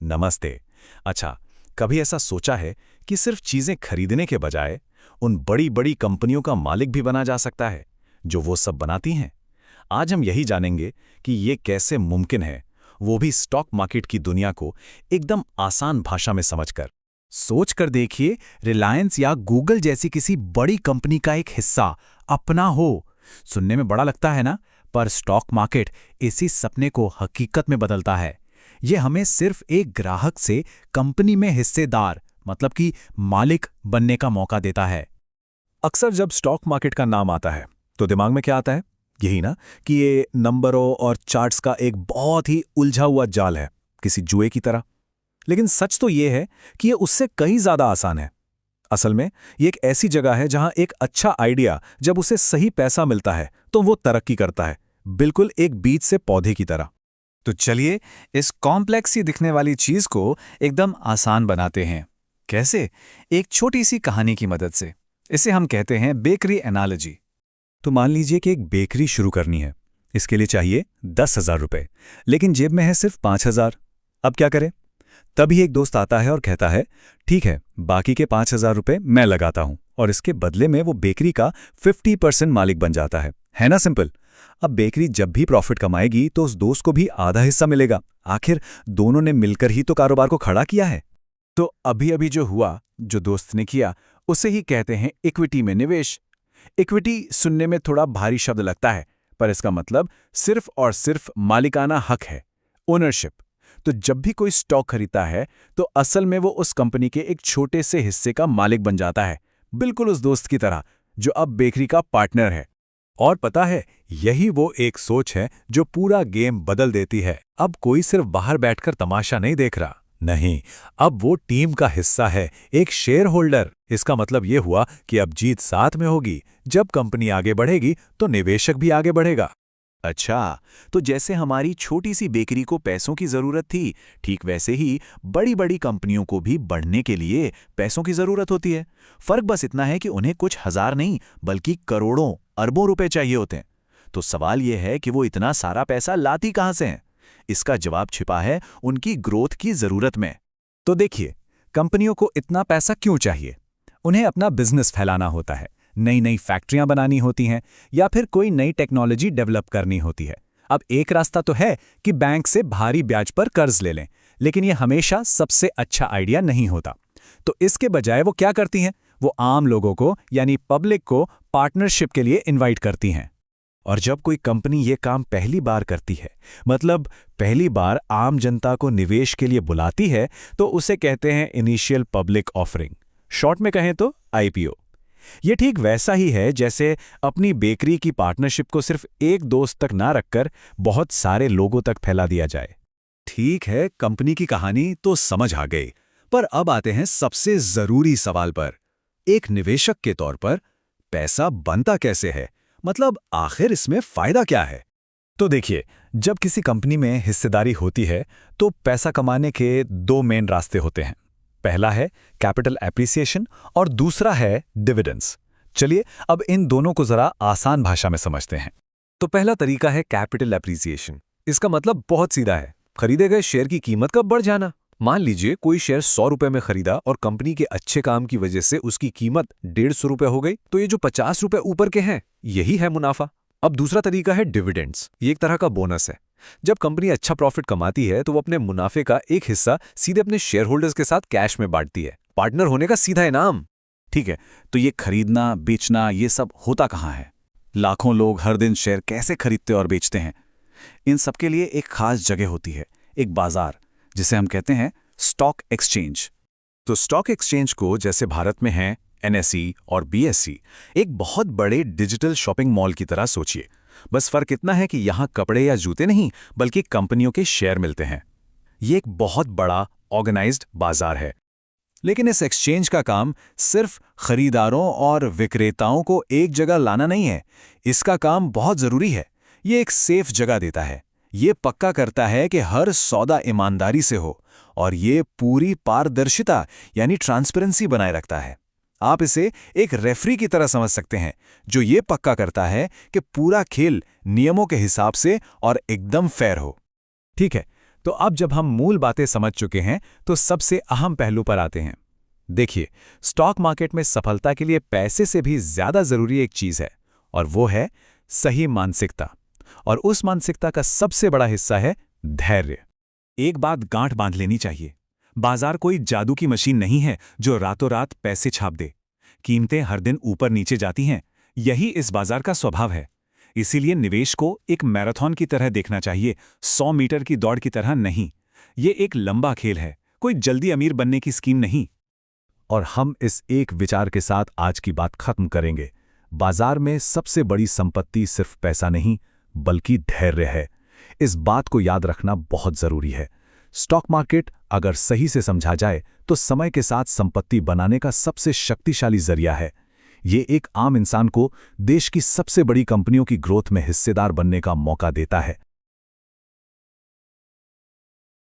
नमस्ते। अच्छा, कभी ऐसा सोचा है कि सिर्फ चीजें खरीदने के बजाय उन बड़ी बड़ी कंपनियों का मालिक भी बना जा सकता है जो वो सब बनाती हैं? आज हम यही जानेंगे कि ये कैसे मुमकिन है, वो भी स्टॉक मार्केट की दुनिया को एकदम आसान भाषा में समझकर। सोच कर देखिए, रिलायंस या गूगल जैसी किसी बड़ी कंपनी का एक हिस्सा अपना हो। सुनने में बड़ा लगता है ना, पर स्टॉक मार्केट इसी सपने को हकीकत में बदलता है। ये हमें सिर्फ एक ग्राहक से कंपनी में हिस्सेदार, मतलब कि मालिक बनने का मौका देता है। अक्सर जब स्टॉक मार्केट का नाम आता है तो दिमाग में क्या आता है? यही ना कि ये नंबरों और चार्ट्स का एक बहुत ही उलझा हुआ जाल है, किसी जुए की तरह। लेकिन सच तो ये है कि ये उससे कहीं ज्यादा आसान है। असल में ये एक ऐसी जगह है जहां एक अच्छा आइडिया जब उसे सही पैसा मिलता है तो वो तरक्की करता है, बिल्कुल एक बीज से पौधे की तरह। तो चलिए, इस कॉम्प्लेक्स सी दिखने वाली चीज को एकदम आसान बनाते हैं। कैसे? एक छोटी सी कहानी की मदद से। इसे हम कहते हैं बेकरी एनालॉजी। तो मान लीजिए कि एक बेकरी शुरू करनी है। इसके लिए चाहिए 10,000 रुपए, लेकिन जेब में है सिर्फ 5,000। अब क्या करें? तभी एक दोस्त आता है और कहता है, ठीक है, बाकी के 5,000 रुपए मैं लगाता हूं, और इसके बदले में वो बेकरी का 50% मालिक बन जाता है ना? सिंपल। अब बेकरी जब भी प्रॉफिट कमाएगी तो उस दोस्त को भी आधा हिस्सा मिलेगा। आखिर दोनों ने मिलकर ही तो कारोबार को खड़ा किया है। तो अभी अभी जो हुआ, जो दोस्त ने किया, उसे ही कहते हैं इक्विटी में निवेश। इक्विटी सुनने में थोड़ा भारी शब्द लगता है, पर इसका मतलब सिर्फ और सिर्फ मालिकाना हक है, ओनरशिप। तो जब भी कोई स्टॉक खरीदता है तो असल में वो उस कंपनी के एक छोटे से हिस्से का मालिक बन जाता है, बिल्कुल उस दोस्त की तरह जो अब बेकरी का पार्टनर है। और पता है, यही वो एक सोच है जो पूरा गेम बदल देती है। अब कोई सिर्फ बाहर बैठकर तमाशा नहीं देख रहा। नहीं, अब वो टीम का हिस्सा है, एक शेयर होल्डर। इसका मतलब ये हुआ कि अब जीत साथ में होगी। जब कंपनी आगे बढ़ेगी तो निवेशक भी आगे बढ़ेगा। अच्छा, तो जैसे हमारी छोटी सी बेकरी को पैसों की जरूरत थी, ठीक वैसे ही बड़ी बड़ी कंपनियों को भी बढ़ने के लिए पैसों की जरूरत होती है। फर्क बस इतना है कि उन्हें कुछ हजार नहीं, बल्कि करोड़ों अरबों रुपए चाहिए होते हैं। तो सवाल यह है कि वो इतना सारा पैसा लाती कहां से हैं? इसका जवाब छिपा है उनकी ग्रोथ की जरूरत में। तो देखिए, कंपनियों को इतना पैसा क्यों चाहिए? उन्हें अपना बिजनेस फैलाना होता है, नई नई फैक्ट्रियां बनानी होती हैं, या फिर कोई नई टेक्नोलॉजी डेवलप करनी होती है। अब एक रास्ता तो है कि बैंक से भारी ब्याज पर कर्ज ले लें, लेकिन यह हमेशा सबसे अच्छा आइडिया नहीं होता। तो इसके बजाय वो क्या करती हैं? वो आम लोगों को, यानी पब्लिक को, पार्टनरशिप के लिए इनवाइट करती हैं। और जब कोई कंपनी ये काम पहली बार करती है, मतलब पहली बार आम जनता को निवेश के लिए बुलाती है, तो उसे कहते हैं इनिशियल पब्लिक ऑफरिंग। शॉर्ट में कहें तो आईपीओ। ये ठीक वैसा ही है जैसे अपनी बेकरी की पार्टनरशिप को सिर्फ एक दोस्त तक ना रखकर बहुत सारे लोगों तक फैला दिया जाए। ठीक है, कंपनी की कहानी तो समझ आ गई, पर अब आते हैं सबसे जरूरी सवाल पर। एक निवेशक के तौर पर पैसा बनता कैसे है? मतलब आखिर इसमें फायदा क्या है? तो देखिए, जब किसी कंपनी में हिस्सेदारी होती है तो पैसा कमाने के दो मेन रास्ते होते हैं। पहला है कैपिटल एप्रिसिएशन और दूसरा है डिविडेंड्स। चलिए अब इन दोनों को जरा आसान भाषा में समझते हैं। तो पहला तरीका है कैपिटल एप्रिसिएशन। इसका मतलब बहुत सीधा है, खरीदे गए शेयर की कीमत का बढ़ जाना। मान लीजिए कोई शेयर 100 रुपए में खरीदा और कंपनी के अच्छे काम की वजह से उसकी कीमत 150 रुपए हो गई, तो ये जो 50 रुपए ऊपर के हैं, यही है मुनाफा। अब दूसरा तरीका है डिविडेंड्स। ये एक तरह का बोनस है। जब कंपनी अच्छा प्रॉफिट कमाती है तो वो अपने मुनाफे का एक हिस्सा सीधे अपने शेयर होल्डर्स के साथ कैश में बांटती है, पार्टनर होने का सीधा इनाम। ठीक है, तो ये खरीदना बेचना ये सब होता कहाँ है? लाखों लोग हर दिन शेयर कैसे खरीदते और बेचते हैं? इन सबके लिए एक खास जगह होती है, एक बाजार, जिसे हम कहते हैं स्टॉक एक्सचेंज। तो स्टॉक एक्सचेंज को जैसे भारत में है एनएसई और बीएसई, एक बहुत बड़े डिजिटल शॉपिंग मॉल की तरह सोचिए। बस फर्क इतना है कि यहाँ कपड़े या जूते नहीं, बल्कि कंपनियों के शेयर मिलते हैं। ये एक बहुत बड़ा ऑर्गेनाइज्ड बाजार है। लेकिन इस एक्सचेंज का काम सिर्फ खरीदारों और विक्रेताओं को एक जगह लाना नहीं है। इसका काम बहुत जरूरी है। ये एक सेफ जगह देता है। ये पक्का करता है कि हर सौदा ईमानदारी से हो, और ये पूरी पारदर्शिता यानी ट्रांसपेरेंसी बनाए रखता है। आप इसे एक रेफरी की तरह समझ सकते हैं, जो ये पक्का करता है कि पूरा खेल नियमों के हिसाब से और एकदम फेयर हो। ठीक है, तो अब जब हम मूल बातें समझ चुके हैं तो सबसे अहम पहलू पर आते हैं। देखिए, स्टॉक मार्केट में सफलता के लिए पैसे से भी ज्यादा जरूरी एक चीज है, और वो है सही मानसिकता। और उस मानसिकता का सबसे बड़ा हिस्सा है धैर्य। एक बात गांठ बांध लेनी चाहिए, बाजार कोई जादू की मशीन नहीं है जो रातों रात पैसे छाप दे। कीमतें हर दिन ऊपर नीचे जाती हैं, यही इस बाजार का स्वभाव है। इसीलिए निवेश को एक मैराथन की तरह देखना चाहिए, 100 मीटर की दौड़ की तरह नहीं। ये एक लंबा खेल है, कोई जल्दी अमीर बनने की स्कीम नहीं। और हम इस एक विचार के साथ आज की बात खत्म करेंगे। बाजार में सबसे बड़ी संपत्ति सिर्फ पैसा नहीं, बल्कि धैर्य है। इस बात को याद रखना बहुत जरूरी है। स्टॉक मार्केट अगर सही से समझा जाए तो समय के साथ संपत्ति बनाने का सबसे शक्तिशाली जरिया है। ये एक आम इंसान को देश की सबसे बड़ी कंपनियों की ग्रोथ में हिस्सेदार बनने का मौका देता है।